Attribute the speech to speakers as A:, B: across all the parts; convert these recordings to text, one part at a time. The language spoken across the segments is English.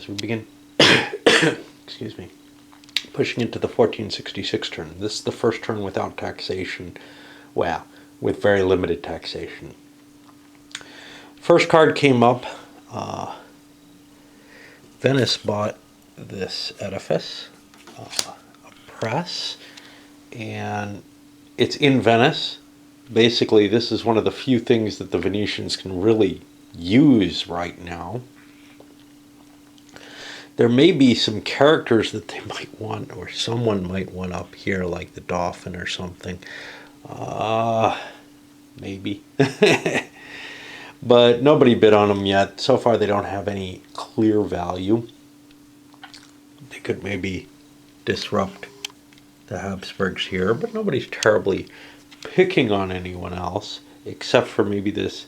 A: as we begin, excuse me, pushing into the 1466 turn. This is the first turn without taxation, well, with very limited taxation. First card came up. Venice bought this edifice, a press, and it's in Venice. Basically, this is one of the few things that the Venetians can really use right now. There may be some characters that they might want, or someone might want up here, like the Dauphin or something. Maybe. But nobody bid on them yet. So far, they don't have any clear value. They could maybe disrupt the Habsburgs here, but nobody's terribly picking on anyone else, except for maybe this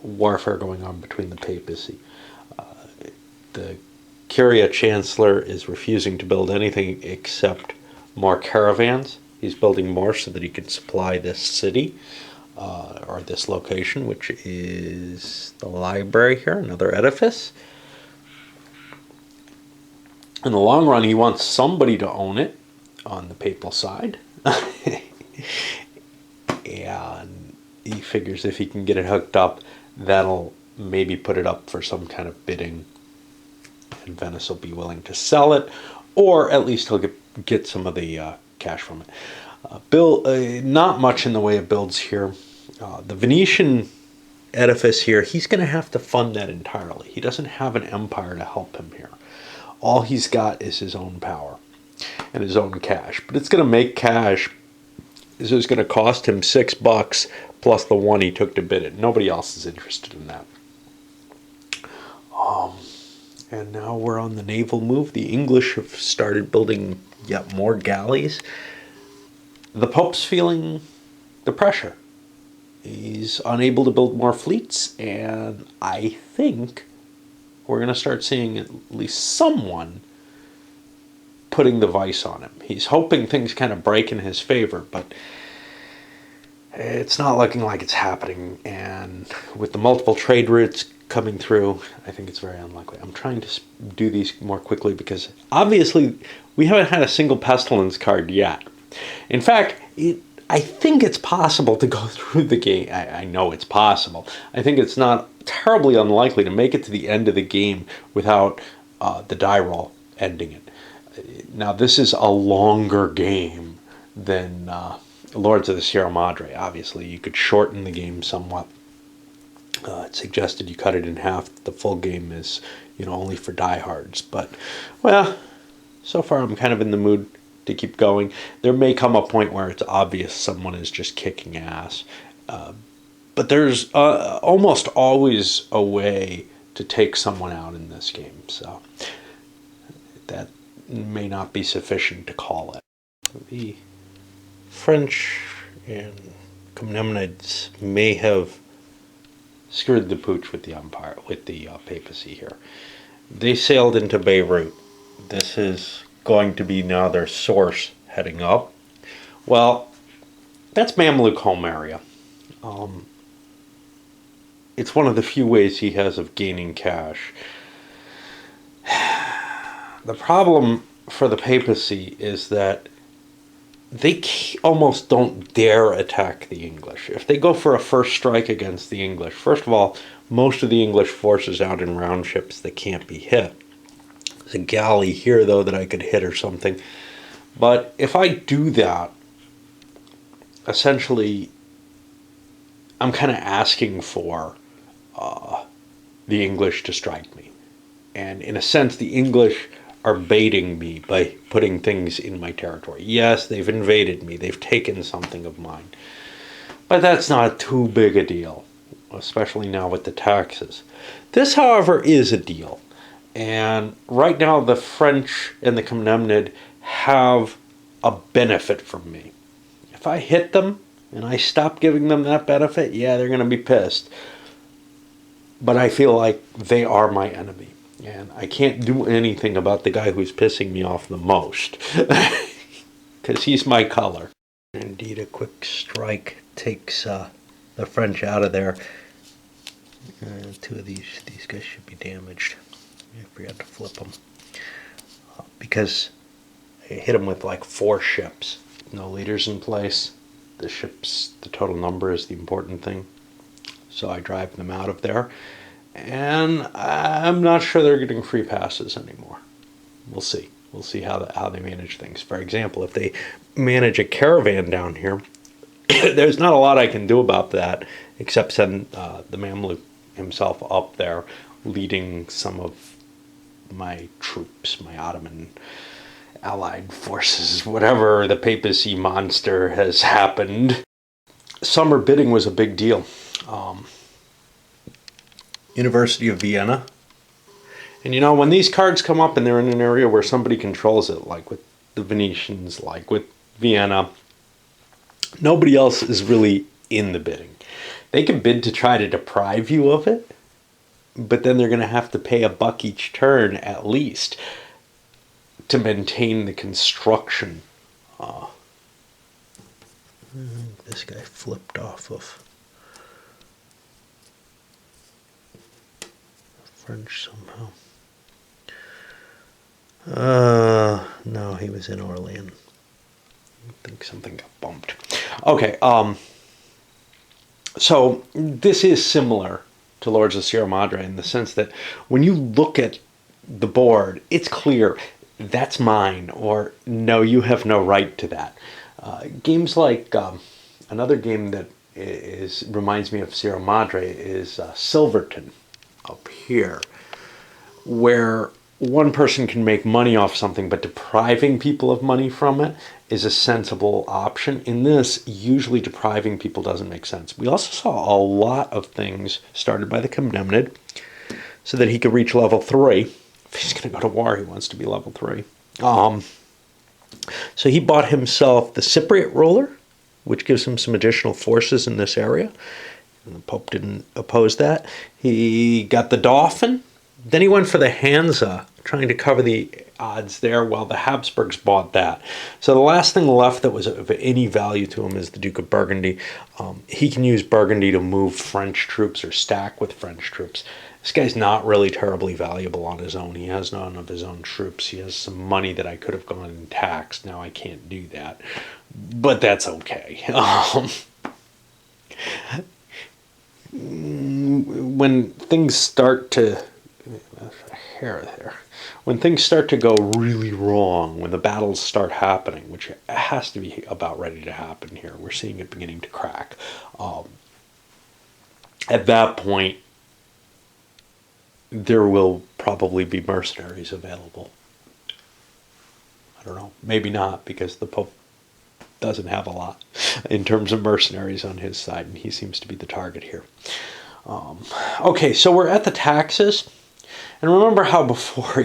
A: warfare going on between the papacy. The Curia Chancellor is refusing to build anything except more caravans. He's building more so that he can supply this city, or this location, which is the library here, another edifice. In the long run, he wants somebody to own it on the papal side. And he figures if he can get it hooked up, that'll maybe put it up for some kind of bidding. And Venice will be willing to sell it, or at least he'll get some of the cash from it. Not much in the way of builds here. The Venetian edifice here, he's going to have to fund that entirely. He doesn't have an empire to help him here. All he's got is his own power and his own cash. But it's going to make cash. This is going to cost him $6 plus the one he took to bid it. Nobody else is interested in that. And now we're on the naval move. The English have started building yet more galleys. The Pope's feeling the pressure. He's unable to build more fleets, and I think we're going to start seeing at least someone putting the vice on him. He's hoping things kind of break in his favor, but it's not looking like it's happening. And with the multiple trade routes coming through, I think it's very unlikely. I'm trying to do these more quickly because obviously we haven't had a single pestilence card yet. In fact, I think it's possible to go through the game. I know it's possible. I think it's not terribly unlikely to make it to the end of the game without the die roll ending it. Now, this is a longer game than Lords of the Sierra Madre. Obviously, you could shorten the game somewhat. It suggested you cut it in half. The full game is, only for diehards. But, well, so far I'm kind of in the mood to keep going. There may come a point where it's obvious someone is just kicking ass. But there's almost always a way to take someone out in this game. So that may not be sufficient to call it. The French and Comnenids may have screwed the pooch with the empire, with the papacy here. They sailed into Beirut. This is going to be now their source heading up. Well, that's Mamluk home area. It's one of the few ways he has of gaining cash. The problem for the papacy is that they almost don't dare attack the English. If they go for a first strike against the English, first of all, most of the English forces out in round ships that can't be hit. There's a galley here, though, that I could hit or something. But if I do that, essentially, I'm kind of asking for the English to strike me. And in a sense, the English are baiting me by putting things in my territory. Yes, they've invaded me. They've taken something of mine. But that's not too big a deal, especially now with the taxes. This, however, is a deal. And right now, the French and the Comnenid have a benefit from me. If I hit them and I stop giving them that benefit, yeah, they're going to be pissed. But I feel like they are my enemy. And I can't do anything about the guy who's pissing me off the most. Because he's my color. Indeed, a quick strike takes the French out of there. Two of these guys should be damaged. Forgot to flip them. Because I hit them with like 4 ships. No leaders in place. The ships, the total number is the important thing. So I drive them out of there. And I'm not sure they're getting free passes anymore. We'll see. We'll see how they manage things. For example, if they manage a caravan down here, there's not a lot I can do about that except send the Mamluk himself up there leading some of my troops, my Ottoman allied forces, whatever the papacy monster has happened. Summer bidding was a big deal. University of Vienna. And you know, when these cards come up and they're in an area where somebody controls it, like with the Venetians, like with Vienna, nobody else is really in the bidding. They can bid to try to deprive you of it, but then they're going to have to pay $1 each turn at least to maintain the construction. This guy flipped off of French somehow. No, he was in Orleans. I think something got bumped. Okay, so this is similar to Lords of Sierra Madre in the sense that when you look at the board, it's clear that's mine, or no, you have no right to that. Games like another game that reminds me of Sierra Madre is Silverton up here, where one person can make money off something, but depriving people of money from it is a sensible option. In this, usually depriving people doesn't make sense. We also saw a lot of things started by the Condemned so that he could reach level 3. If he's going to go to war, he wants to be level 3. So he bought himself the Cypriot ruler, which gives him some additional forces in this area. And the Pope didn't oppose that. He got the Dauphin. Then he went for the Hansa, trying to cover the odds there, while the Habsburgs bought that. So the last thing left that was of any value to him is the Duke of Burgundy. He can use Burgundy to move French troops or stack with French troops. This guy's not really terribly valuable on his own. He has none of his own troops. He has some money that I could have gone and taxed. Now I can't do that. But that's okay. When things start to... When things start to go really wrong, when the battles start happening, which has to be about ready to happen here, we're seeing it beginning to crack. At that point, there will probably be mercenaries available. I don't know, maybe not, because the Pope doesn't have a lot in terms of mercenaries on his side, and he seems to be the target here. Okay, so we're at the taxes. And remember how before,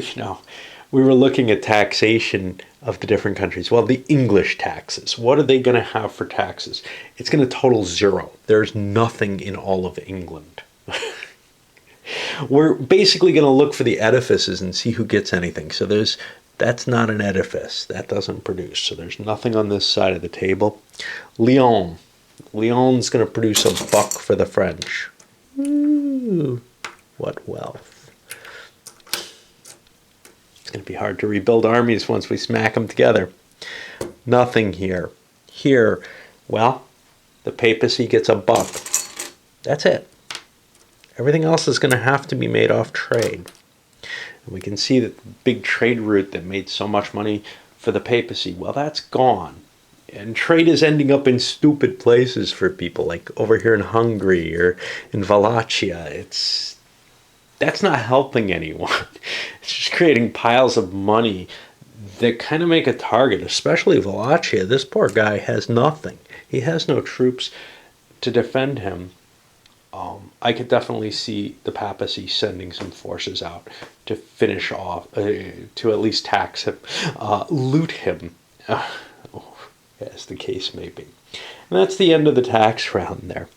A: we were looking at taxation of the different countries. Well, the English taxes, what are they going to have for taxes? It's going to total 0. There's nothing in all of England. We're basically going to look for the edifices and see who gets anything. So that's not an edifice. That doesn't produce. So there's nothing on this side of the table. Lyon. Lyon's going to produce $1 for the French. Ooh, what wealth. It's going to be hard to rebuild armies once we smack them together. Nothing here. Here, well, the papacy gets $1. That's it. Everything else is going to have to be made off trade. And we can see that the big trade route that made so much money for the papacy, well, that's gone. And trade is ending up in stupid places for people, like over here in Hungary or in Wallachia. That's not helping anyone. It's just creating piles of money that kind of make a target, especially Wallachia. This poor guy has nothing. He has no troops to defend him. I could definitely see the papacy sending some forces out to finish off, to at least tax him, loot him, as the case may be. And that's the end of the tax round there.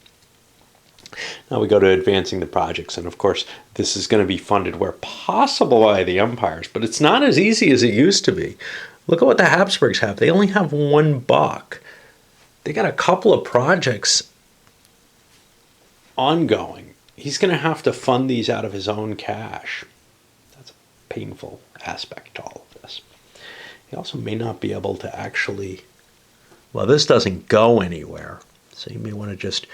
A: Now we go to advancing the projects, and of course this is going to be funded where possible by the empires, but it's not as easy as it used to be. Look at what the Habsburgs have. They only have $1. They got a couple of projects ongoing. He's going to have to fund these out of his own cash. That's a painful aspect to all of this. You also may not be able to actually, well, this doesn't go anywhere, so you may want to just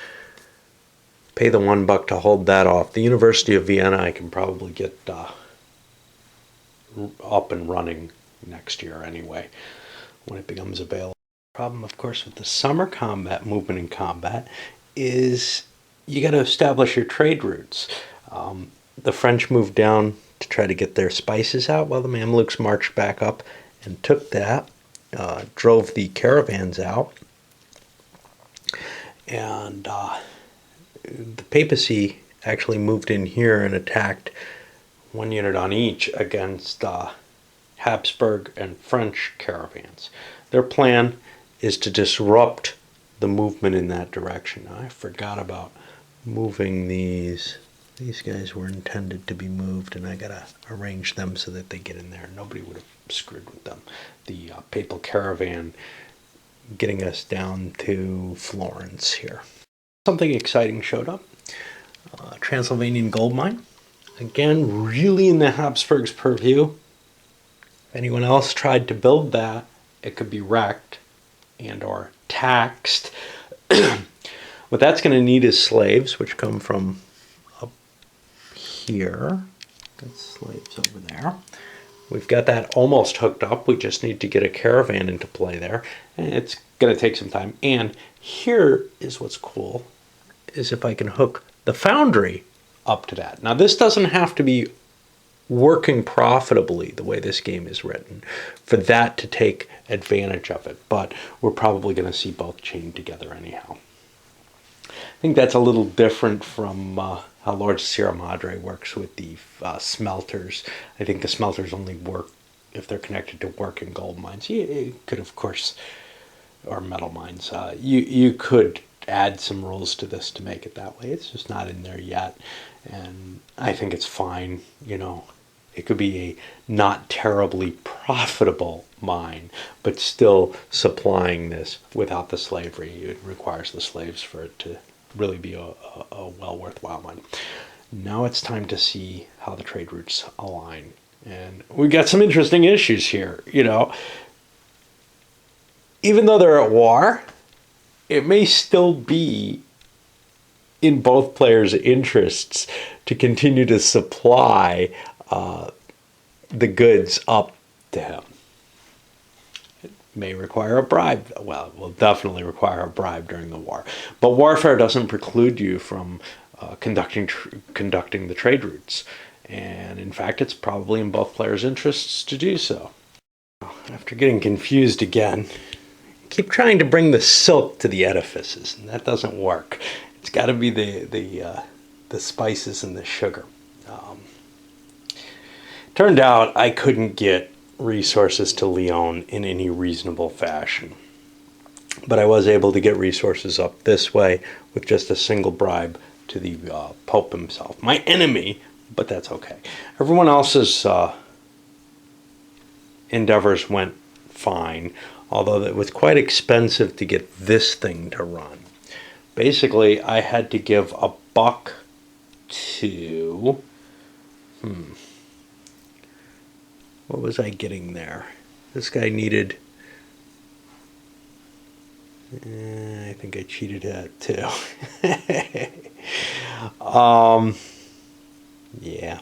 A: pay the $1 to hold that off. The University of Vienna, I can probably get up and running next year anyway, when it becomes available. The problem, of course, with the summer combat movement in combat is you got to establish your trade routes. The French moved down to try to get their spices out while the Mamluks marched back up and took that, drove the caravans out, and the papacy actually moved in here and attacked one unit on each against Habsburg and French caravans. Their plan is to disrupt the movement in that direction. I forgot about moving these. These guys were intended to be moved, and I gotta arrange them so that they get in there. Nobody would have screwed with them. The papal caravan getting us down to Florence here. Something exciting showed up. Transylvanian gold mine. Again, really in the Habsburgs' purview. If anyone else tried to build that, it could be wrecked and or taxed. What that's going to need is slaves, which come from up here. Got slaves over there. We've got that almost hooked up. We just need to get a caravan into play there. And it's going to take some time. And here is what's cool, is if I can hook the foundry up to that. Now, this doesn't have to be working profitably the way this game is written for that to take advantage of it. But we're probably going to see both chained together anyhow. I think that's a little different from how Lord Sierra Madre works with the smelters. I think the smelters only work if they're connected to working gold mines. You could, of course, or metal mines. You could add some rules to this to make it that way. It's just not in there yet, and I think it's fine. You know, it could be a not terribly profitable mine, but still supplying this without the slavery. It requires the slaves for it to really be a well worthwhile mine. Now it's time to see how the trade routes align, and we got some interesting issues here. You know, even though they're at war, it may still be in both players' interests to continue to supply the goods up to him. It may require a bribe. Well, it will definitely require a bribe during the war. But warfare doesn't preclude you from conducting the trade routes. And in fact, it's probably in both players' interests to do so. After getting confused again, keep trying to bring the silk to the edifices, and that doesn't work. It's got to be the spices and the sugar. Turned out I couldn't get resources to Lyon in any reasonable fashion, but I was able to get resources up this way with just a single bribe to the Pope himself, my enemy, but that's okay. Everyone else's endeavors went fine, although it was quite expensive to get this thing to run. Basically, I had to give $1 to... What was I getting there? This guy needed... I think I cheated at too. Yeah.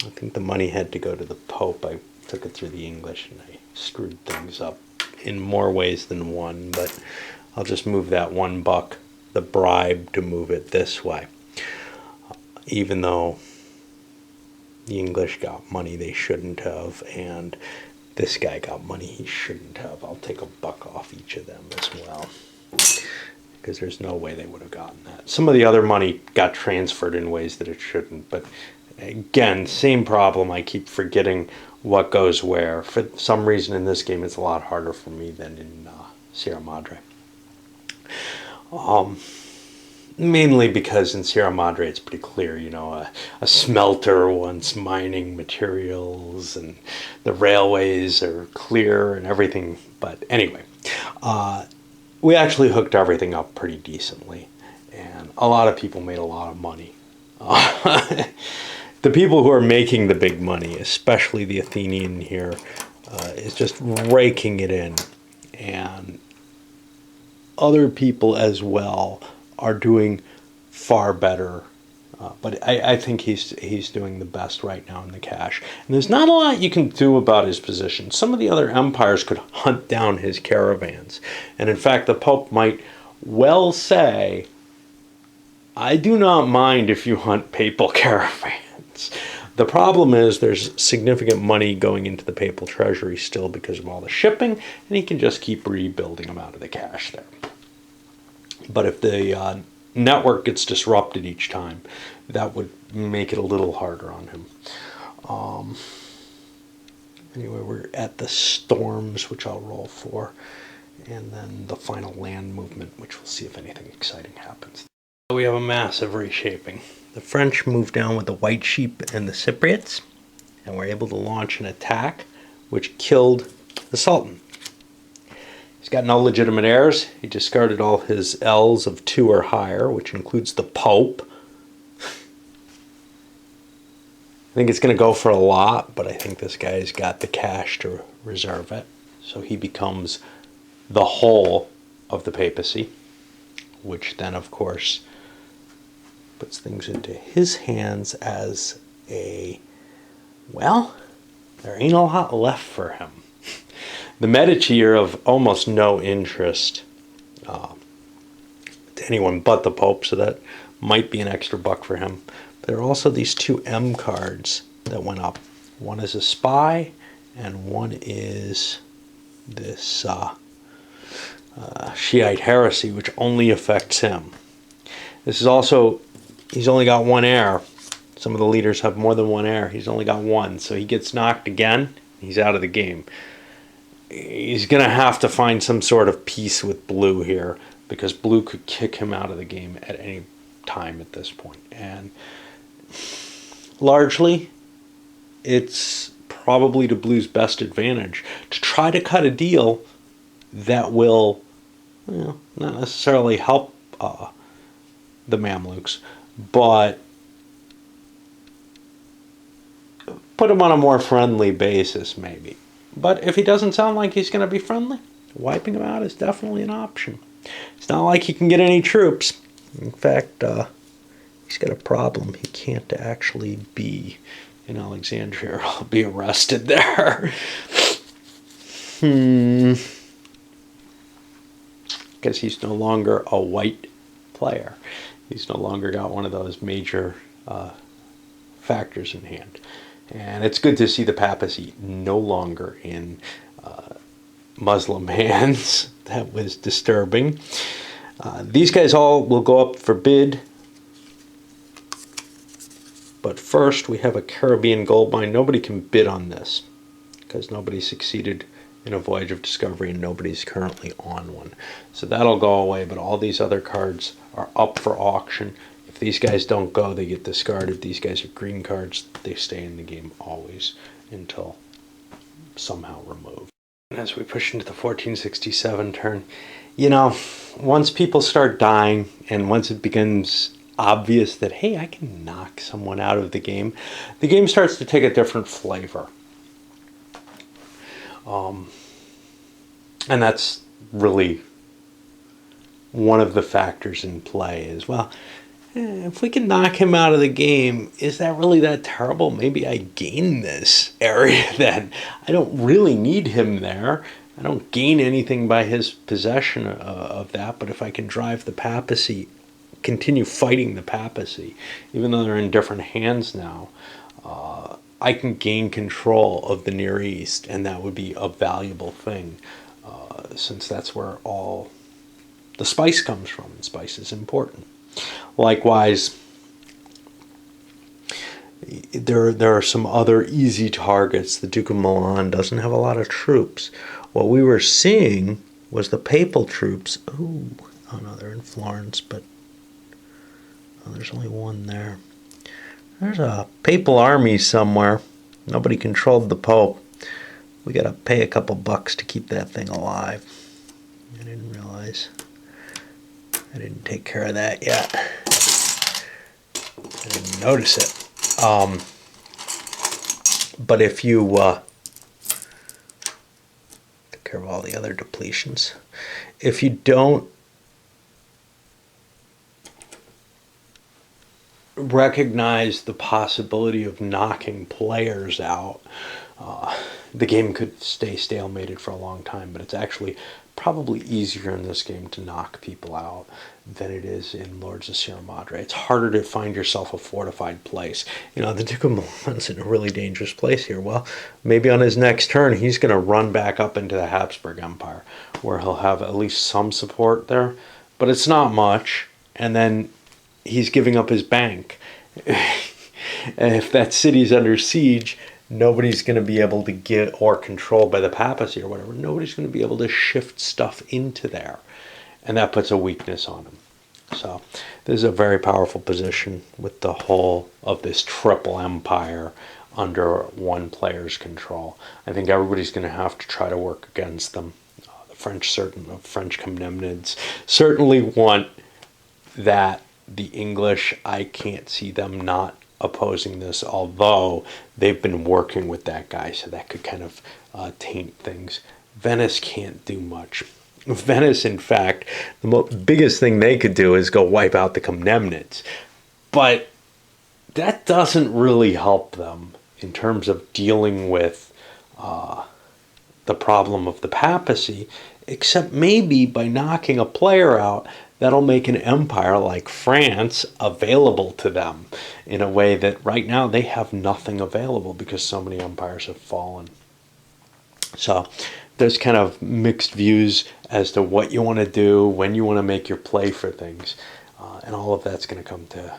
A: I think the money had to go to the Pope. I took it through the English and I screwed things up in more ways than one, but I'll just move that $1, the bribe, to move it this way. Even though the English got money they shouldn't have, and this guy got money he shouldn't have. I'll take $1 off each of them as well, because there's no way they would have gotten that. Some of the other money got transferred in ways that it shouldn't, but again, same problem. I keep forgetting what goes where. For some reason in this game, it's a lot harder for me than in Sierra Madre. Mainly because in Sierra Madre it's pretty clear, you know, a smelter wants mining materials and the railways are clear and everything. But anyway, we actually hooked everything up pretty decently, and a lot of people made a lot of money The people who are making the big money, especially the Athenian here, is just raking it in. And other people as well are doing far better. But I think he's doing the best right now in the cash. And there's not a lot you can do about his position. Some of the other empires could hunt down his caravans. And in fact, the Pope might well say, I do not mind if you hunt papal caravans. The problem is there's significant money going into the papal treasury still because of all the shipping, and he can just keep rebuilding them out of the cash there. But if the network gets disrupted each time, that would make it a little harder on him. Anyway, we're at the storms, which I'll roll for, and then the final land movement, which we'll see if anything exciting happens. We have a massive reshaping. The French moved down with the White Sheep and the Cypriots, and were able to launch an attack which killed the Sultan. He's got no legitimate heirs. He discarded all his L's of 2 or higher, which includes the Pope. I think it's going to go for a lot, but I think this guy's got the cash to reserve it. So he becomes the whole of the papacy, which then, of course, puts things into his hands as well, there ain't a lot left for him. The Medici are of almost no interest to anyone but the Pope, so that might be an extra buck for him. But there are also these 2 M cards that went up. One is a spy, and one is this Shiite heresy, which only affects him. This is also, he's only got 1 heir. Some of the leaders have more than 1 heir. He's only got 1, so he gets knocked again, he's out of the game. He's going to have to find some sort of peace with Blue here, because Blue could kick him out of the game at any time at this point. And largely, it's probably to Blue's best advantage to try to cut a deal that will, not necessarily help the Mamluks, but put him on a more friendly basis, maybe. But if he doesn't sound like he's going to be friendly, wiping him out is definitely an option. It's not like he can get any troops. In fact, he's got a problem. He can't actually be in Alexandria, or he'll be arrested there. Because he's no longer a white player. He's no longer got one of those major factors in hand. And it's good to see the papacy no longer in Muslim hands. That was disturbing. These guys all will go up for bid. But first, we have a Caribbean gold mine. Nobody can bid on this because nobody succeeded in a Voyage of Discovery and nobody's currently on one. So that'll go away, but all these other cards are up for auction. If these guys don't go, they get discarded. These guys are green cards. They stay in the game always until somehow removed. And as we push into the 1467 turn, once people start dying and once it becomes obvious that, hey, I can knock someone out of the game starts to take a different flavor. And that's really one of the factors in play is, well, if we can knock him out of the game, is that really that terrible? Maybe I gain this area then. I don't really need him there. I don't gain anything by his possession of that, but if I can drive the papacy, continue fighting the papacy, even though they're in different hands now, I can gain control of the Near East, and that would be a valuable thing, since that's where all the spice comes from, and spice is important. Likewise, there are some other easy targets. The Duke of Milan doesn't have a lot of troops. What we were seeing was the papal troops. Oh no, they're in Florence, but there's only one there. There's a papal army somewhere. Nobody controlled the Pope. We got to pay a couple bucks to keep that thing alive. I didn't realize I didn't take care of that yet. I didn't notice it. But if you take care of all the other depletions, if you don't recognize the possibility of knocking players out, the game could stay stalemated for a long time, but it's actually probably easier in this game to knock people out than it is in Lords of Sierra Madre. It's harder to find yourself a fortified place. You know, the Duke of Milan's in a really dangerous place here. Well, maybe on his next turn, he's going to run back up into the Habsburg Empire, where he'll have at least some support there, but it's not much, and then he's giving up his bank. And if that city's under siege, nobody's going to be able to get, or controlled by the papacy or whatever, nobody's going to be able to shift stuff into there. And that puts a weakness on him. So this is a very powerful position with the whole of this triple empire under one player's control. I think everybody's going to have to try to work against them. The French Comnenids certainly want that. The English, I can't see them not opposing this, although they've been working with that guy, so that could kind of taint things. Venice can't do much. Venice, in fact, the biggest thing they could do is go wipe out the Comnenids, but that doesn't really help them in terms of dealing with the problem of the papacy, except maybe by knocking a player out, that'll make an empire like France available to them in a way that right now they have nothing available because so many empires have fallen. So there's kind of mixed views as to what you want to do, when you want to make your play for things. And all of that's going to come to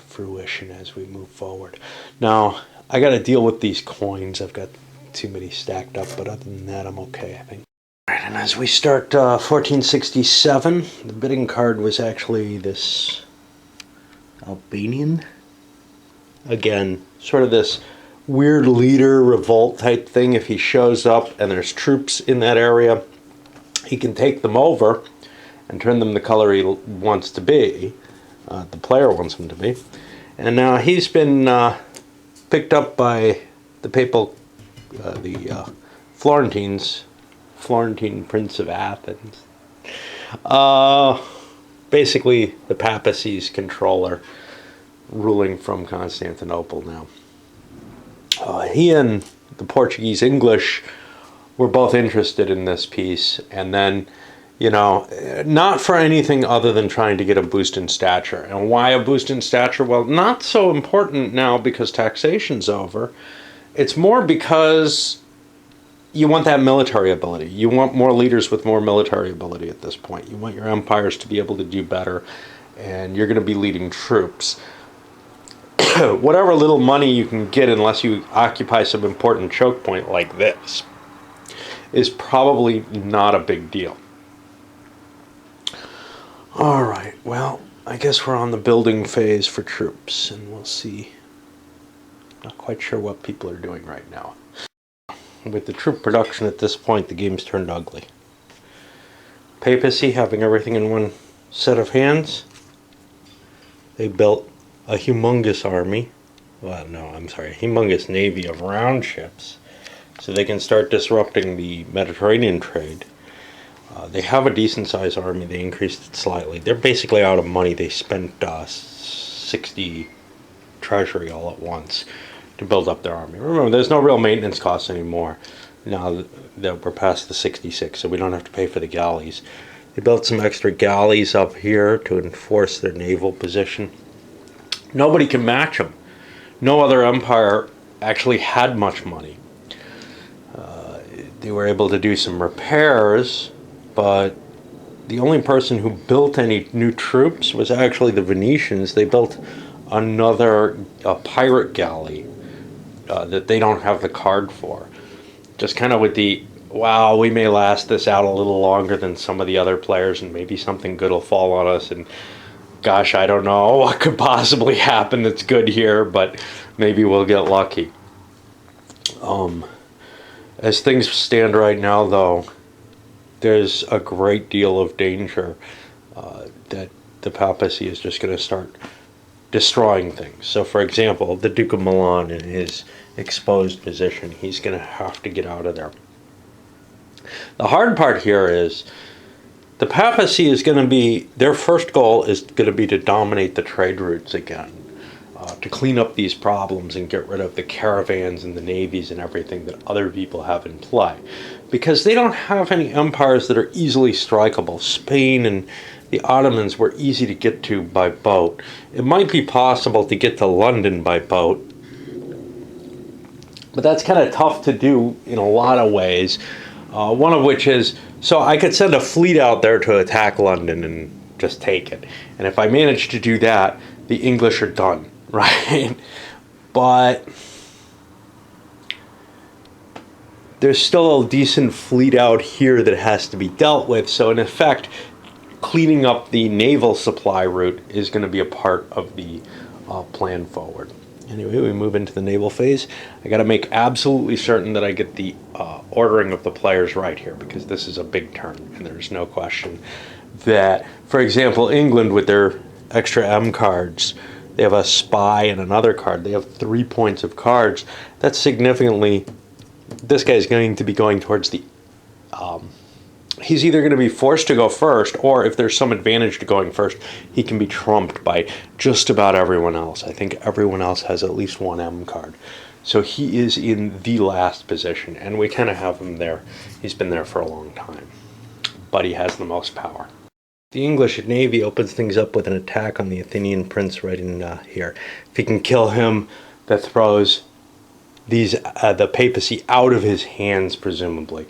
A: fruition as we move forward. Now, I got to deal with these coins. I've got too many stacked up, but other than that, I'm okay, I think. Right, and as we start 1467, the bidding card was actually this Albanian. Again, sort of this weird leader revolt type thing. If he shows up and there's troops in that area, he can take them over and turn them the color he wants to be. The player wants him to be. And now he's been picked up by the papal, the Florentine Prince of Athens. Basically, the papacy's controller, ruling from Constantinople now. He and the Portuguese English were both interested in this peace, and then, you know, not for anything other than trying to get a boost in stature. And why a boost in stature? Well, not so important now because taxation's over. It's more because you want that military ability. You want more leaders with more military ability at this point. You want your empires to be able to do better, and you're going to be leading troops. Whatever little money you can get, unless you occupy some important choke point like this, is probably not a big deal. All right, well, I guess we're on the building phase for troops, and we'll see. Not quite sure what people are doing right now. With the troop production at this point, the game's turned ugly. Papacy having everything in one set of hands. They built a humongous army. Well, no, I'm sorry, a humongous navy of round ships, so they can start disrupting the Mediterranean trade. They have a decent-sized army. They increased it slightly. They're basically out of money. They spent 60 treasury all at once to build up their army. Remember, there's no real maintenance costs anymore now that we're past the 66, so we don't have to pay for the galleys. They built some extra galleys up here to enforce their naval position. Nobody can match them. No other empire actually had much money. They were able to do some repairs, but the only person who built any new troops was actually the Venetians. They built another pirate galley that they don't have the card for. Just kind of with the, wow, we may last this out a little longer than some of the other players, and maybe something good will fall on us, and gosh, I don't know what could possibly happen that's good here, but maybe we'll get lucky. As things stand right now, though, there's a great deal of danger that the papacy is just going to start destroying things. So, for example, the Duke of Milan in his exposed position, he's going to have to get out of there. The hard part here is the papacy is going to be, their first goal is going to be to dominate the trade routes again, to clean up these problems and get rid of the caravans and the navies and everything that other people have in play. Because they don't have any empires that are easily strikeable. Spain and the Ottomans were easy to get to by boat. It might be possible to get to London by boat, but that's kind of tough to do in a lot of ways. One of which is, so I could send a fleet out there to attack London and just take it. And if I manage to do that, the English are done, right? But there's still a decent fleet out here that has to be dealt with. So in effect, cleaning up the naval supply route is going to be a part of the plan forward. Anyway, we move into the naval phase. I got to make absolutely certain that I get the ordering of the players right here, because this is a big turn, and there's no question that, for example, England with their extra M cards, they have a spy and another card. They have 3 points of cards. That's significantly, this guy's going to be going towards the, he's either going to be forced to go first, or if there's some advantage to going first, he can be trumped by just about everyone else. I think everyone else has at least one M card. So he is in the last position, and we kind of have him there. He's been there for a long time, but he has the most power. The English Navy opens things up with an attack on the Athenian prince right in here. If he can kill him, that throws these the papacy out of his hands, presumably.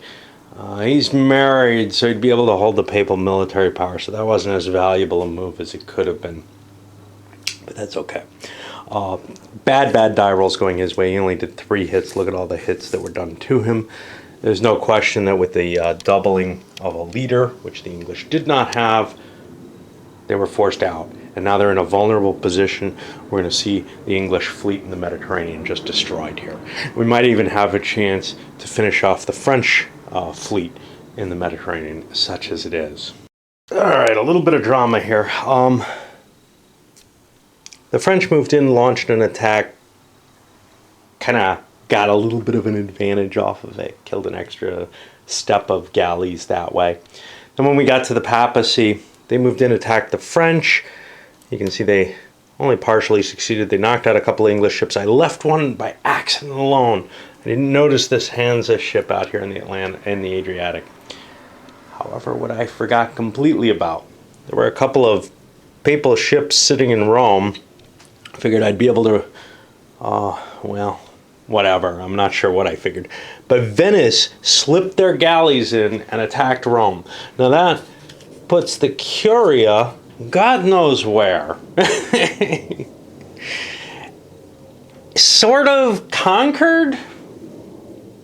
A: He's married, so he'd be able to hold the papal military power, so that wasn't as valuable a move as it could have been. But that's okay. Bad die rolls going his way. He only did 3 hits. Look at all the hits that were done to him. There's no question that with the doubling of a leader, which the English did not have, they were forced out. And now they're in a vulnerable position. We're going to see the English fleet in the Mediterranean just destroyed here. We might even have a chance to finish off the French fleet in the Mediterranean, such as it is. All right, a little bit of drama here. The French moved in, launched an attack, kind of got a little bit of an advantage off of it, killed an extra step of galleys that way. Then when we got to the papacy, they moved in, attacked the French. You can see they only partially succeeded. They knocked out a couple of English ships. I left one by accident alone. I didn't notice this Hansa ship out here in the Adriatic. However, what I forgot completely about, there were a couple of papal ships sitting in Rome. I figured I'd be able to, well, whatever. I'm not sure what I figured. But Venice slipped their galleys in and attacked Rome. Now that puts the Curia, God knows where. Sort of conquered?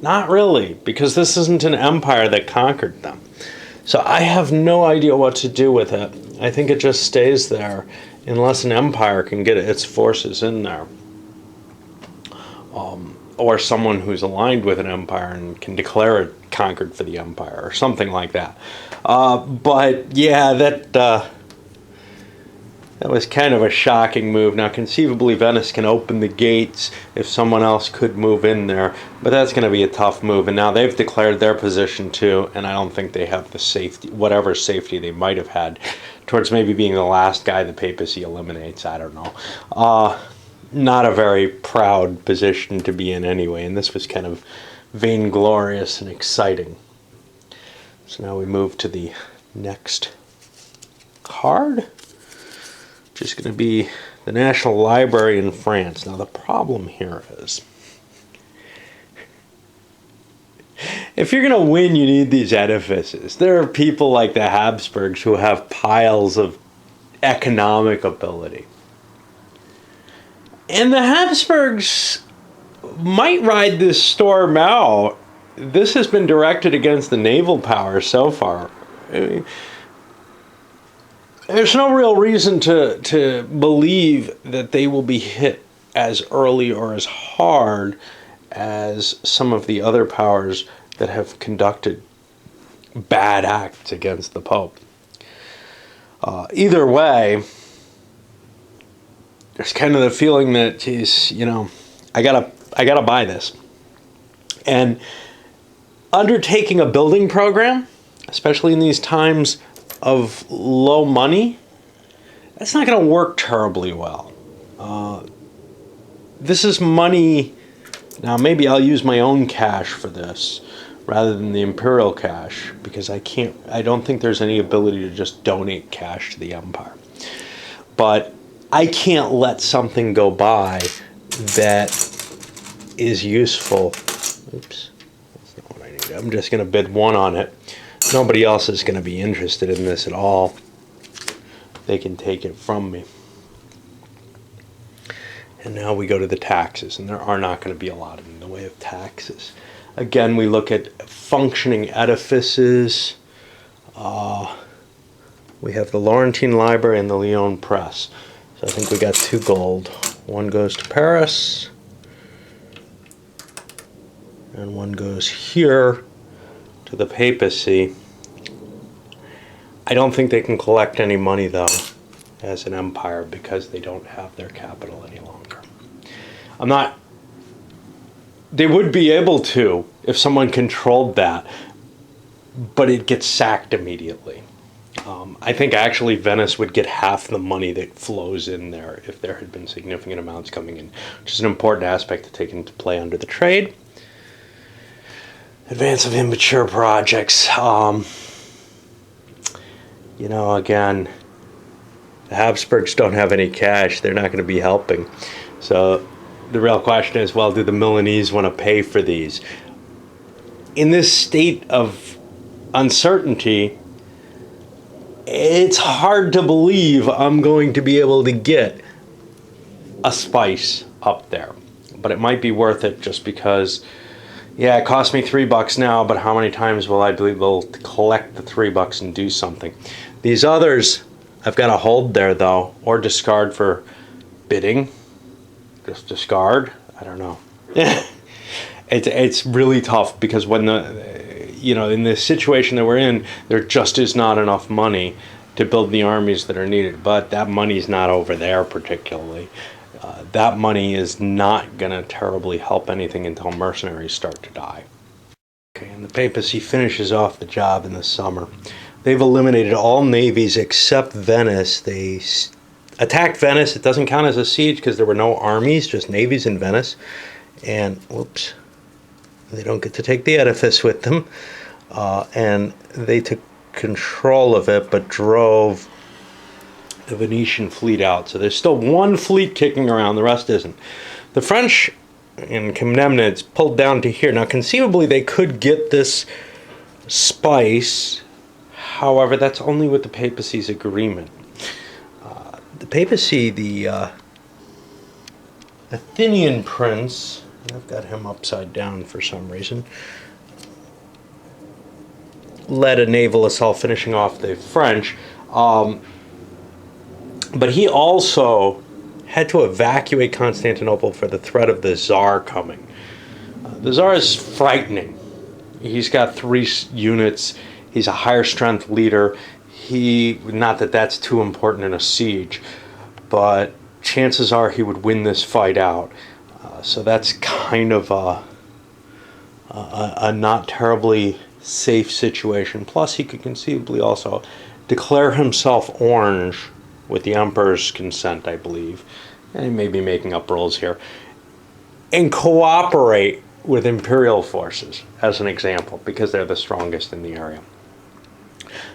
A: Not really, because this isn't an empire that conquered them. So I have no idea what to do with it. I think it just stays there unless an empire can get its forces in there. Or someone who's aligned with an empire and can declare it conquered for the empire, or something like that. But yeah, that was kind of a shocking move. Now, conceivably, Venice can open the gates if someone else could move in there, but that's going to be a tough move. And now they've declared their position too, and I don't think they have the safety, whatever safety they might have had, towards maybe being the last guy the papacy eliminates. I don't know. Not a very proud position to be in anyway, and this was kind of vainglorious and exciting. So now we move to the next card, which is going to be the National Library in France. Now the problem here is, if you're going to win, you need these edifices. There are people like the Habsburgs who have piles of economic ability. And the Habsburgs might ride this storm out. This has been directed against the naval power so far. I mean, there's no real reason to believe that they will be hit as early or as hard as some of the other powers that have conducted bad acts against the Pope. Either way, there's kind of the feeling that, geez, I gotta buy this. And undertaking a building program, especially in these times of low money, that's not going to work terribly well. This is money. Now, maybe I'll use my own cash for this rather than the imperial cash, because I don't think there's any ability to just donate cash to the empire. But I can't let something go by that is useful. Oops, that's not what I need. I'm just going to bid 1 on it. Nobody else is going to be interested in this at all. They can take it from me. And now we go to the taxes, and there are not going to be a lot in the way of taxes. Again, we look at functioning edifices. We have the Laurentine Library and the Lyon Press. So I think we got 2 gold. 1 goes to Paris, and 1 goes here to the papacy. I don't think they can collect any money, though, as an empire, because they don't have their capital any longer. They would be able to if someone controlled that, but it gets sacked immediately. I think actually Venice would get half the money that flows in there if there had been significant amounts coming in, which is an important aspect to take into play under the trade. Advance of immature projects. Again, the Habsburgs don't have any cash. They're not going to be helping. So the real question is, well, do the Milanese want to pay for these? In this state of uncertainty, it's hard to believe I'm going to be able to get a spice up there. But it might be worth it just because, it cost me $3 now, but how many times will I be able to collect the $3 and do something? These others, I've got to hold there, though, or discard for bidding. Just discard? I don't know. It's really tough, because when in the situation that we're in, there just is not enough money to build the armies that are needed. But that money's not over there particularly. That money is not going to terribly help anything until mercenaries start to die. Okay, and the papacy finishes off the job in the summer. They've eliminated all navies except Venice. They attacked Venice. It doesn't count as a siege because there were no armies, just navies in Venice. And, whoops, they don't get to take the edifice with them. And they took control of it, but drove the Venetian fleet out. So there's still 1 fleet kicking around, the rest isn't. The French in Comnenus pulled down to here. Now, conceivably, they could get this spice. However, that's only with the papacy's agreement. The papacy, the Athenian prince, I've got him upside down for some reason, led a naval assault finishing off the French. But he also had to evacuate Constantinople for the threat of the Tsar coming. The Tsar is frightening. He's got 3 units. He's a higher strength leader. Not that that's too important in a siege, but chances are he would win this fight out. So that's kind of a not terribly safe situation. Plus, he could conceivably also declare himself orange with the emperor's consent, I believe. And he may be making up rules here. And cooperate with imperial forces, as an example, because they're the strongest in the area.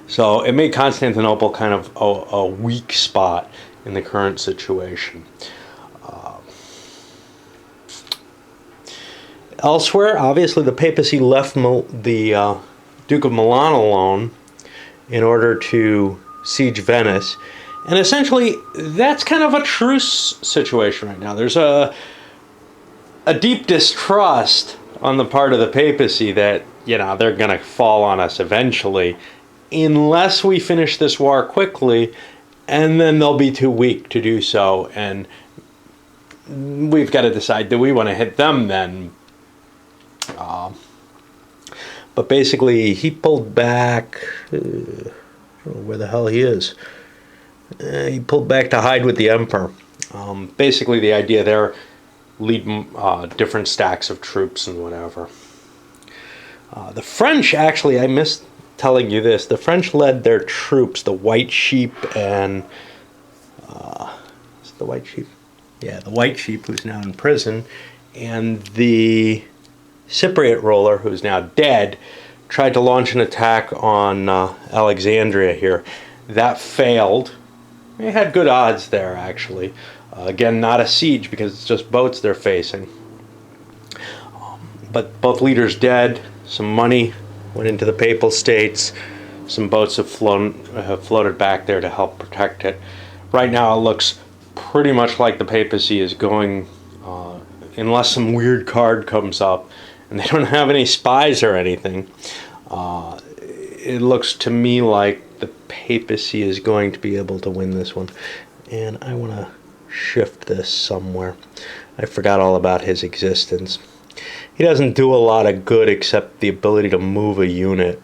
A: So it made Constantinople kind of a weak spot in the current situation. Elsewhere, obviously, the papacy left the Duke of Milan alone in order to siege Venice. And essentially, that's kind of a truce situation right now. There's a deep distrust on the part of the papacy that, they're going to fall on us eventually unless we finish this war quickly, and then they'll be too weak to do so. And we've got to decide, do we want to hit them then? But basically, he pulled back. I don't know where the hell he is. He pulled back to hide with the emperor. Basically, the idea there, lead different stacks of troops and whatever. The French, actually, I missed telling you this. The French led their troops, the White Sheep and... is it the White Sheep? Yeah, the White Sheep, who's now in prison, and the Cypriot ruler, who's now dead, tried to launch an attack on Alexandria here. That failed. They had good odds there, actually. Again, not a siege because it's just boats they're facing. But both leaders dead. Some money went into the Papal States. Some boats have floated back there to help protect it. Right now, it looks pretty much like the papacy is going, unless some weird card comes up, and they don't have any spies or anything. It looks to me like the papacy is going to be able to win this one. And I want to shift this somewhere. I forgot all about his existence. He doesn't do a lot of good except the ability to move a unit.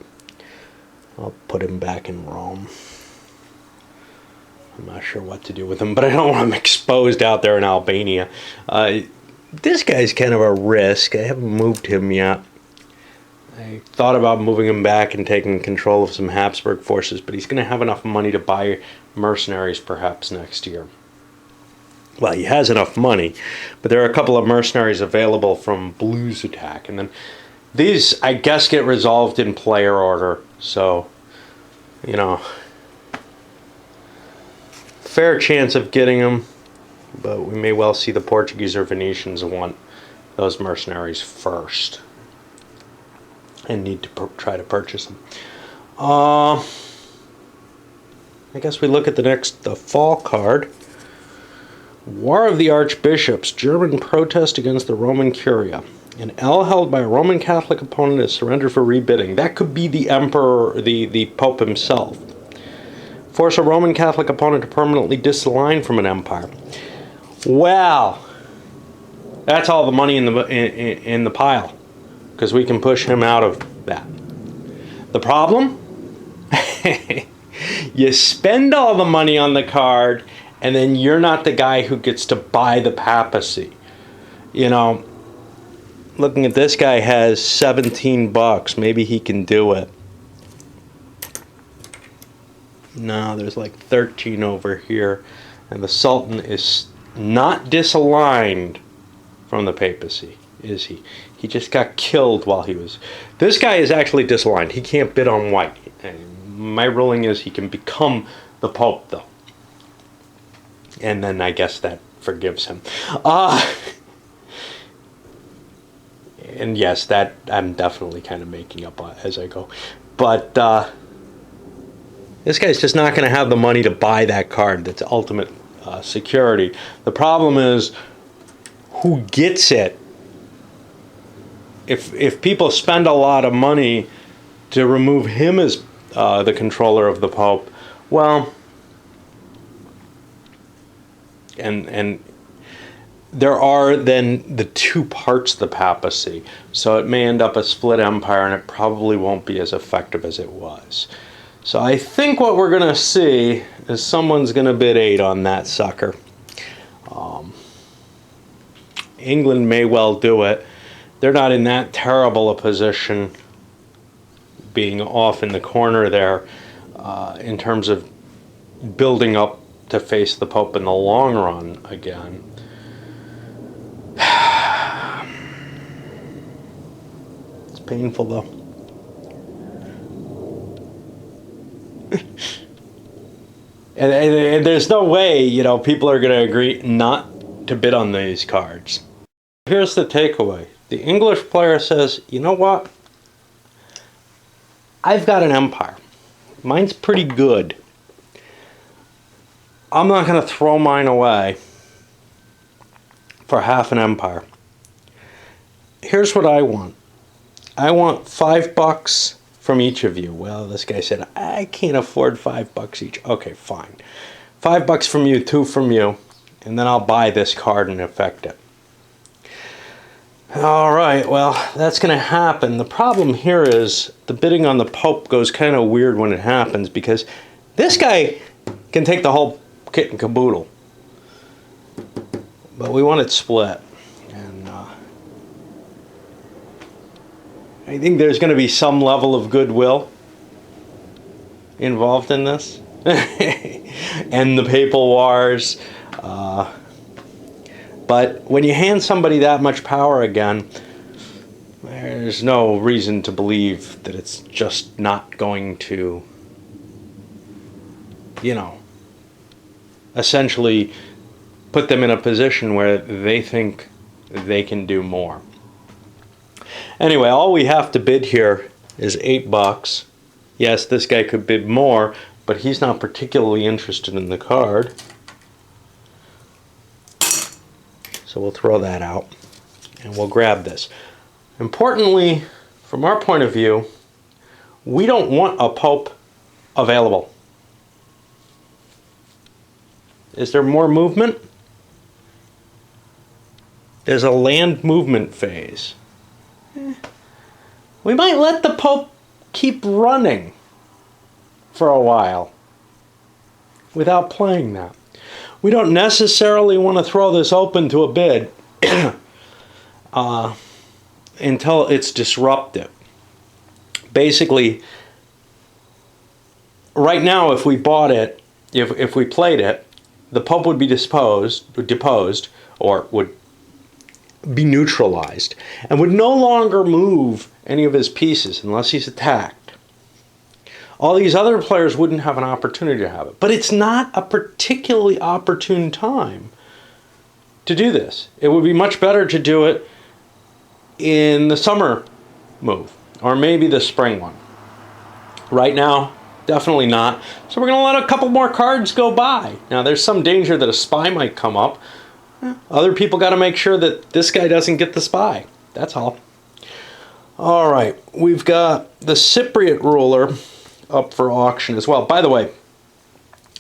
A: I'll put him back in Rome. I'm not sure what to do with him, but I don't want him exposed out there in Albania. This guy's kind of a risk. I haven't moved him yet. I thought about moving him back and taking control of some Habsburg forces, but he's going to have enough money to buy mercenaries perhaps next year. Well, he has enough money, but there are a couple of mercenaries available from Blue's attack. And then these, I guess, get resolved in player order. So, you know, fair chance of getting them, but we may well see the Portuguese or Venetians want those mercenaries first and need to try to purchase them. I guess we look at the fall card. War of the Archbishops, German protest against the Roman Curia. An L held by a Roman Catholic opponent is surrendered for rebidding. That could be the emperor, the Pope himself. Force a Roman Catholic opponent to permanently disalign from an empire. Well, that's all the money in the pile, because we can push him out of that. The problem? You spend all the money on the card, and then you're not the guy who gets to buy the papacy. You know, looking at this guy has 17 bucks. Maybe he can do it. No, there's like 13 over here. And the Sultan is not disaligned from the papacy, is he? He just got killed while he was... This guy is actually disaligned. He can't bid on white. And my ruling is he can become the Pope, though. And then I guess that forgives him. And yes, that I'm definitely kind of making up as I go. But this guy's just not going to have the money to buy that card. That's ultimate security. The problem is who gets it. If people spend a lot of money to remove him as the controller of the Pope, well... And there are then the two parts of the papacy. So it may end up a split empire, and it probably won't be as effective as it was. So I think what we're going to see is someone's going to bid 8 on that sucker. England may well do it. They're not in that terrible a position, being off in the corner there, in terms of building up to face the Pope in the long run again. It's painful, though. and there's no way, you know, people are going to agree not to bid on these cards. Here's the takeaway. The English player says, you know what? I've got an empire. Mine's pretty good. I'm not going to throw mine away for half an empire. Here's what I want. I want $5 from each of you. Well, this guy said, I can't afford $5 each. Okay, fine. $5 from you, 2 from you, and then I'll buy this card and effect it. All right, well, that's going to happen. The problem here is the bidding on the Pope goes kind of weird when it happens, because this guy can take the whole kit and caboodle. But we want it split. And I think there's going to be some level of goodwill involved in this. And the Papal Wars. But when you hand somebody that much power again, there's no reason to believe that it's just not going to, you know, essentially put them in a position where they think they can do more. Anyway, all we have to bid here is $8. Yes, this guy could bid more, but he's not particularly interested in the card. So we'll throw that out and we'll grab this. Importantly, from our point of view, we don't want a Pope available. Is there more movement? There's a land movement phase. We might let the Pope keep running for a while without playing that. We don't necessarily want to throw this open to a bid until it's disruptive. Basically, right now, if we bought it, if we played it, the Pope would be deposed, or would be neutralized, and would no longer move any of his pieces unless he's attacked. All these other players wouldn't have an opportunity to have it. But it's not a particularly opportune time to do this. It would be much better to do it in the summer move, or maybe the spring one. Right now, definitely not. So we're going to let a couple more cards go by. Now, there's some danger that a spy might come up. Other people got to make sure that this guy doesn't get the spy. That's all. All right, we've got the Cypriot ruler up for auction as well. By the way,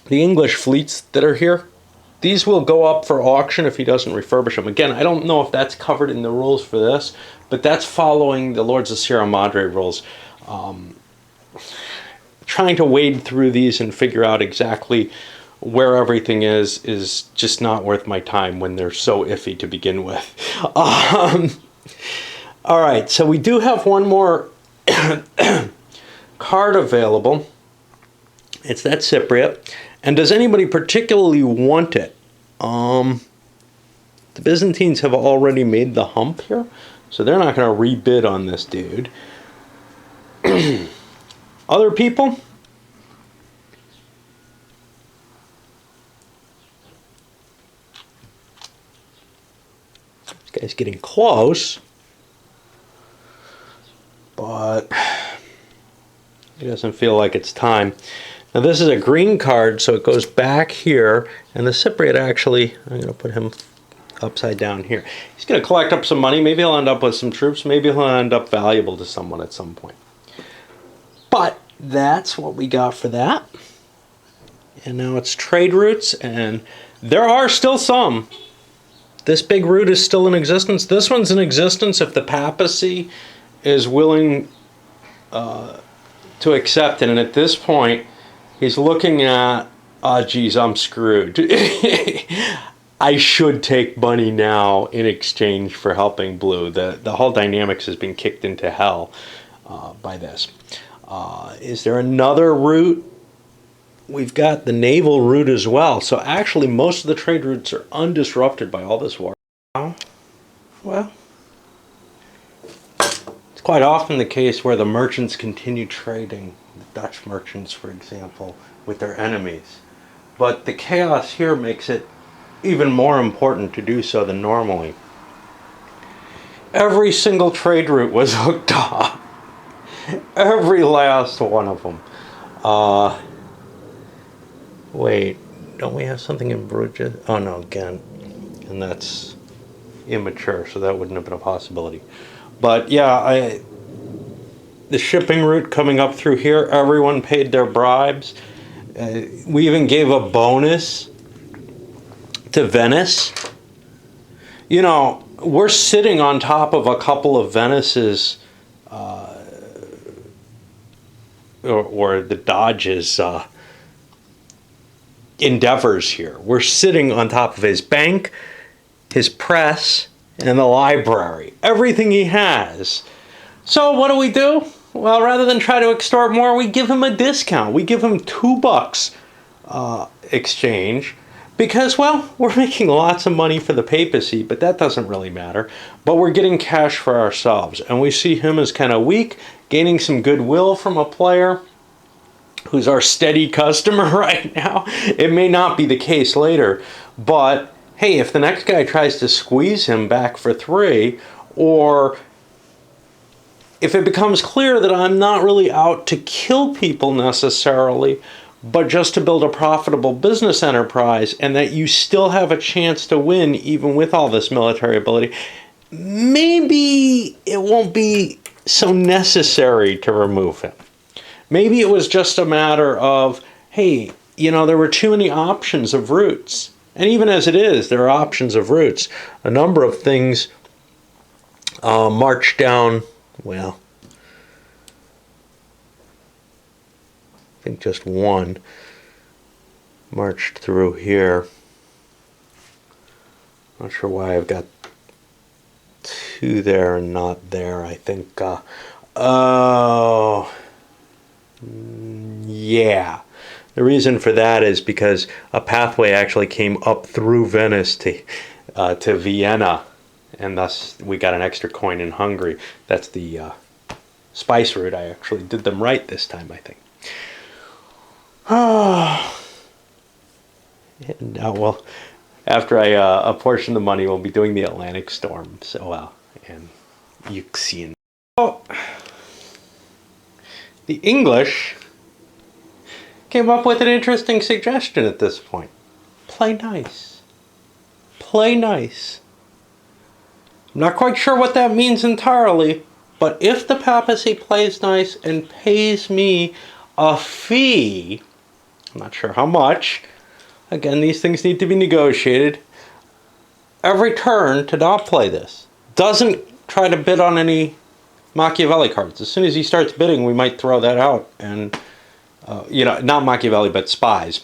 A: the English fleets that are here, these will go up for auction if he doesn't refurbish them. Again, I don't know if that's covered in the rules for this, but that's following the Lords of Sierra Madre rules. Trying to wade through these and figure out exactly where everything is just not worth my time when they're so iffy to begin with. All right, so we do have one more card available. It's that Cypriot. And does anybody particularly want it? The Byzantines have already made the hump here, so they're not going to rebid on this dude. Other people? This guy's getting close, but it doesn't feel like it's time. Now this is a green card, so it goes back here, and the Cypriot actually, I'm going to put him upside down here. He's going to collect up some money. Maybe he'll end up with some troops. Maybe he'll end up valuable to someone at some point. But that's what we got for that. And now it's trade routes, and there are still some. This big route is still in existence. This one's in existence if the papacy is willing to accept it. And at this point, he's looking at, oh, geez, I'm screwed. I should take money now in exchange for helping Blue. The whole dynamics has been kicked into hell by this. Is there another route? We've got the naval route as well. So actually, most of the trade routes are undisrupted by all this war. Well, it's quite often the case where the merchants continue trading, the Dutch merchants, for example, with their enemies. But the chaos here makes it even more important to do so than normally. Every single trade route was hooked up. Every last one of them. Wait, don't we have something in Bruges? Oh no, Ghent. And that's immature, so that wouldn't have been a possibility. But yeah, the shipping route coming up through here, everyone paid their bribes. We even gave a bonus to Venice. You know, we're sitting on top of a couple of Venice's, or the Dodge's endeavors here. We're sitting on top of his bank, his press, and the library. Everything he has. So what do? Well, rather than try to extort more, we give him a discount. We give him $2 exchange. Because, well, we're making lots of money for the papacy, but that doesn't really matter. But we're getting cash for ourselves. And we see him as kind of weak, gaining some goodwill from a player who's our steady customer right now. It may not be the case later, but hey, if the next guy tries to squeeze him back for 3, or if it becomes clear that I'm not really out to kill people necessarily, but just to build a profitable business enterprise, and that you still have a chance to win even with all this military ability, maybe it won't be so necessary to remove him. Maybe it was just a matter of, hey, there were too many options of routes. And even as it is, there are options of routes. A number of things march down, well, I think just one marched through here. Not sure why I've got 2 there and not there. I think, yeah. The reason for that is because a pathway actually came up through Venice to Vienna, and thus we got an extra coin in Hungary. That's the spice route. I actually did them right this time, I think. And now, well, after I apportion the money, we'll be doing the Atlantic Storm. So, and Euxine. So, the English came up with an interesting suggestion at this point. Play nice. Play nice. I'm not quite sure what that means entirely, but if the papacy plays nice and pays me a fee, I'm not sure how much, again, these things need to be negotiated, every turn to not play this. Doesn't try to bid on any Machiavelli cards. As soon as he starts bidding, we might throw that out and not Machiavelli, but spies,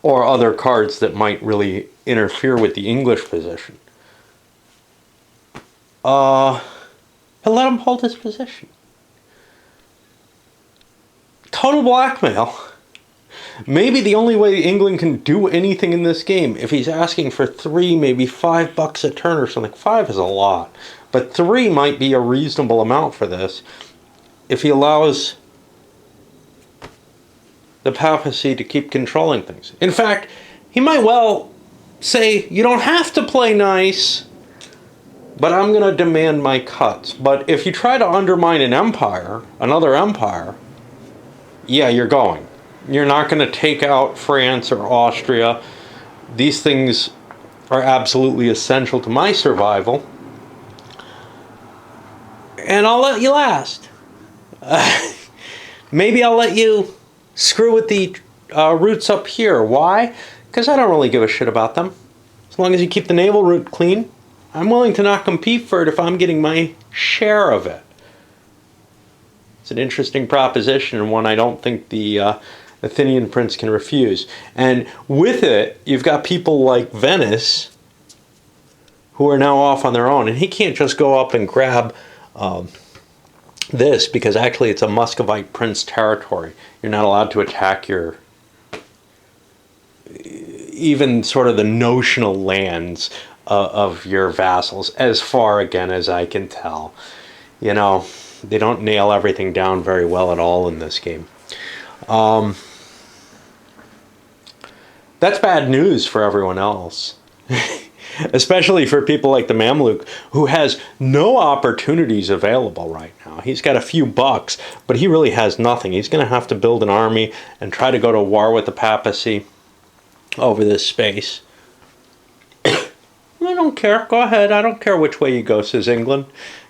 A: or other cards that might really interfere with the English position. But let him hold his position. Total blackmail. Maybe the only way England can do anything in this game, if he's asking for 3, maybe $5 a turn or something. 5 is a lot, but 3 might be a reasonable amount for this. If he allows the papacy to keep controlling things. In fact, he might well say, you don't have to play nice, but I'm going to demand my cuts. But if you try to undermine an empire, another empire, yeah, you're going. You're not going to take out France or Austria. These things are absolutely essential to my survival. And I'll let you last. Maybe I'll let you screw with the routes up here. Why? Because I don't really give a shit about them. As long as you keep the naval route clean, I'm willing to not compete for it if I'm getting my share of it. It's an interesting proposition, and one I don't think the Athenian prince can refuse. And with it, you've got people like Venice who are now off on their own, and he can't just go up and grab this, because actually it's a Muscovite prince territory. You're not allowed to attack your, even sort of the notional lands of your vassals, as far again as I can tell. They don't nail everything down very well at all in this game. That's bad news for everyone else. Especially for people like the Mamluk, who has no opportunities available right now. He's got a few bucks, but he really has nothing. He's going to have to build an army and try to go to war with the papacy over this space. I don't care. Go ahead. I don't care which way you go, says England.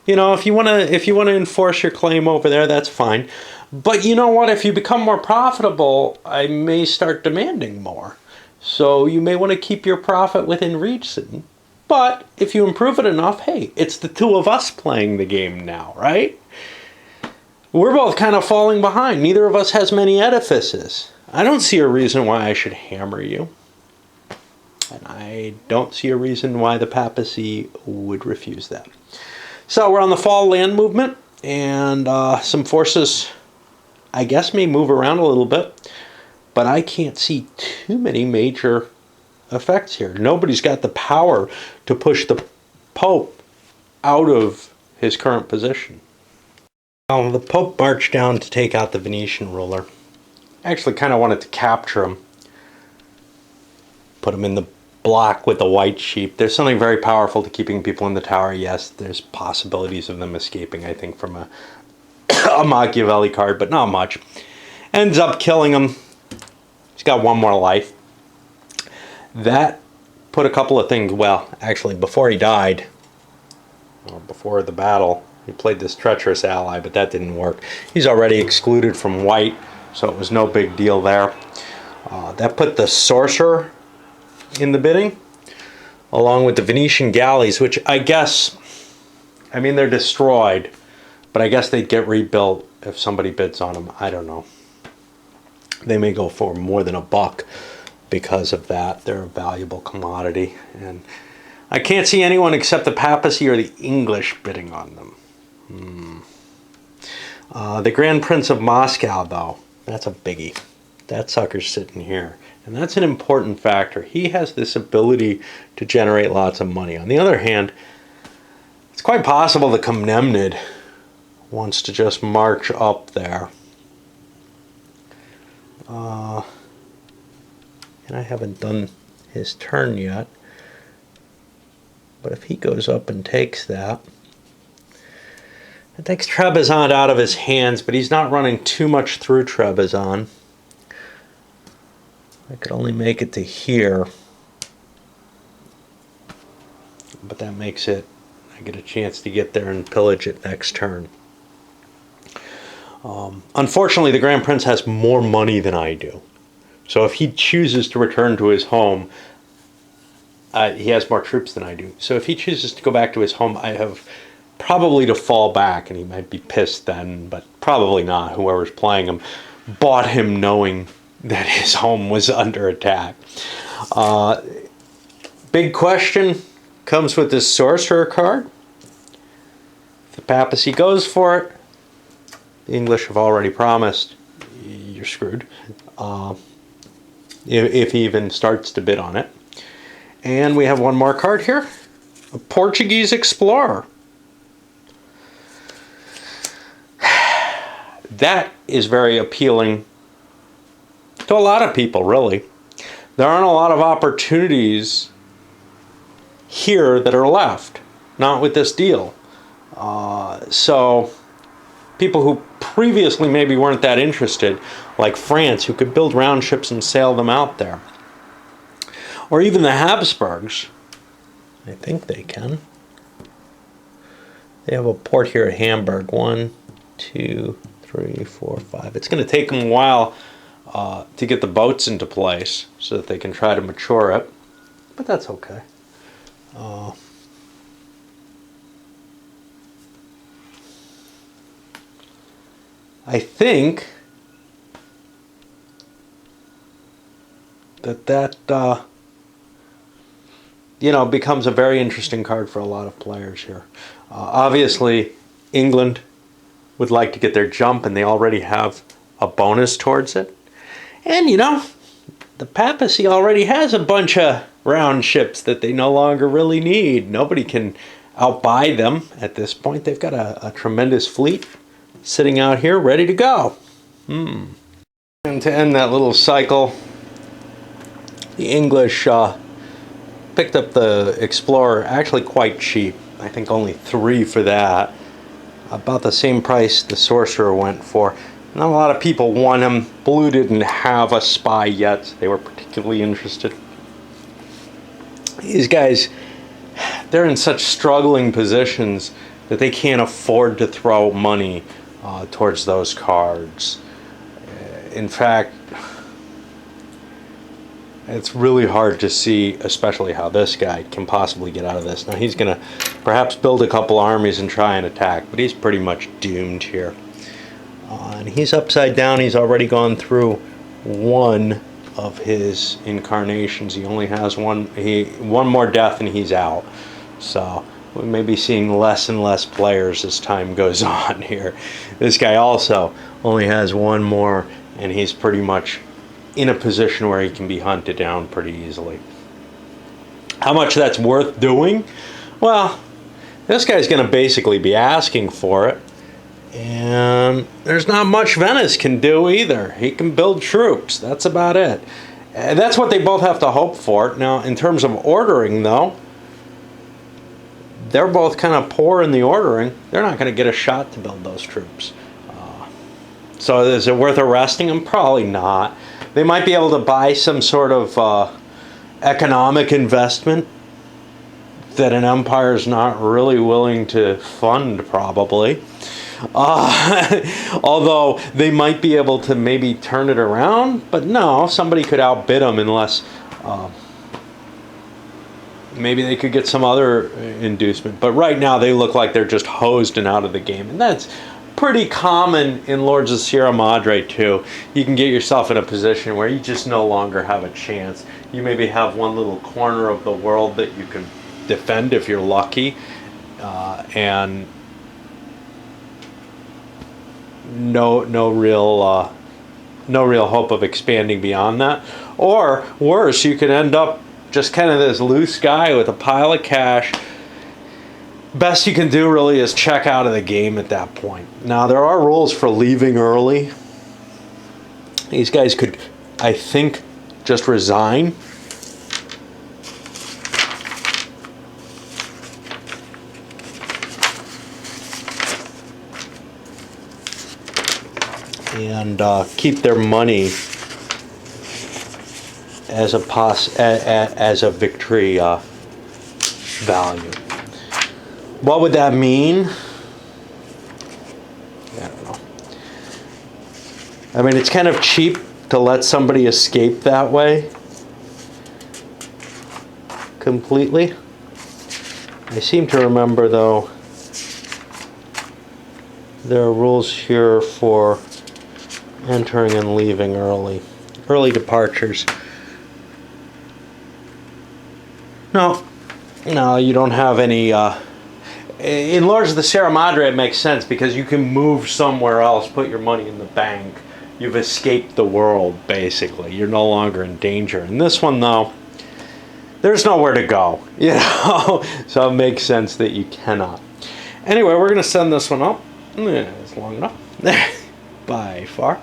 A: If you want to enforce your claim over there, that's fine. But you know what? If you become more profitable, I may start demanding more. So you may want to keep your profit within reason. But if you improve it enough, hey, it's the two of us playing the game now, right? We're both kind of falling behind. Neither of us has many edifices. I don't see a reason why I should hammer you. And I don't see a reason why the papacy would refuse that. So we're on the fall land movement, and some forces, I guess, may move around a little bit, but I can't see too many major effects here. Nobody's got the power to push the Pope out of his current position. Well, the Pope marched down to take out the Venetian ruler. I actually kind of wanted to capture him, put him in the block with the white sheep. There's something very powerful to keeping people in the tower. Yes, there's possibilities of them escaping, I think, from a Machiavelli card, but not much. Ends up killing him. He's got one more life. That put a couple of things, well, actually, before he died, or before the battle, he played this treacherous ally, but that didn't work. He's already excluded from white, so it was no big deal there. That put the sorcerer in the bidding, along with the Venetian galleys, which I guess, I mean, they're destroyed, but I guess they'd get rebuilt if somebody bids on them. I don't know. They may go for more than $1 because of that. They're a valuable commodity, and I can't see anyone except the papacy or the English bidding on them. The Grand Prince of Moscow, though, that's a biggie. That sucker's sitting here. And that's an important factor. He has this ability to generate lots of money. On the other hand, it's quite possible the Komnenid wants to just march up there. And I haven't done his turn yet. But if he goes up and takes that, it takes Trebizond out of his hands, but he's not running too much through Trebizond. I could only make it to here, but that makes it, I get a chance to get there and pillage it next turn. Unfortunately, the Grand Prince has more money than I do. So if he chooses to return to his home, he has more troops than I do. So if he chooses to go back to his home, I have probably to fall back, and he might be pissed then, but probably not. Whoever's playing him bought him knowing that his home was under attack. Big question comes with this sorcerer card. If the papacy goes for it, the English have already promised, you're screwed. If he even starts to bid on it. And we have one more card here. A Portuguese explorer. That is very appealing to a lot of people, really. There aren't a lot of opportunities here that are left, not with this deal. So people who previously maybe weren't that interested, like France, who could build round ships and sail them out there. Or even the Habsburgs. I think they can. They have a port here at Hamburg. 1, 2, 3, 4, 5. It's going to take them a while to get the boats into place so that they can try to mature it. But that's okay. I think that becomes a very interesting card for a lot of players here. Obviously, England would like to get their jump, and they already have a bonus towards it. And, the papacy already has a bunch of round ships that they no longer really need. Nobody can outbuy them at this point. They've got a tremendous fleet sitting out here ready to go. And to end that little cycle, the English picked up the Explorer actually quite cheap. I think only 3 for that. About the same price the Sorcerer went for. Not a lot of people won him. Blue didn't have a spy yet, so they were particularly interested. These guys, they're in such struggling positions that they can't afford to throw money towards those cards. In fact, it's really hard to see, especially how this guy can possibly get out of this. Now he's going to perhaps build a couple armies and try and attack, but he's pretty much doomed here. And he's upside down. He's already gone through one of his incarnations. He only has one more death and he's out. So we may be seeing less and less players as time goes on here. This guy also only has one more, and he's pretty much in a position where he can be hunted down pretty easily. How much that's worth doing? Well, this guy's going to basically be asking for it. And there's not much Venice can do either. He can build troops. That's about it. And that's what they both have to hope for. Now, in terms of ordering, though, they're both kind of poor in the ordering. They're not going to get a shot to build those troops. So is it worth arresting them? Probably not. They might be able to buy some sort of economic investment that an empire is not really willing to fund, probably. Although they might be able to maybe turn it around, but no, somebody could outbid them unless maybe they could get some other inducement. But right now they look like they're just hosed and out of the game, and that's pretty common in Lords of Sierra Madre too. You can get yourself in a position where you just no longer have a chance. You maybe have one little corner of the world that you can defend if you're lucky, and no real hope of expanding beyond that. Or worse, you could end up just kind of this loose guy with a pile of cash. Best you can do really is check out of the game at that point. Now, there are rules for leaving early. These guys could, I think, just resign. And keep their money as a victory value. What would that mean? I don't know. I mean, it's kind of cheap to let somebody escape that way completely. I seem to remember, though, there are rules here for entering and leaving early departures. No, you don't have any. In Lords of the Sierra Madre, it makes sense because you can move somewhere else, put your money in the bank. You've escaped the world, basically. You're no longer in danger. In this one, though, there's nowhere to go, you know. So it makes sense that you cannot. Anyway, we're going to send this one up. It's long enough by far.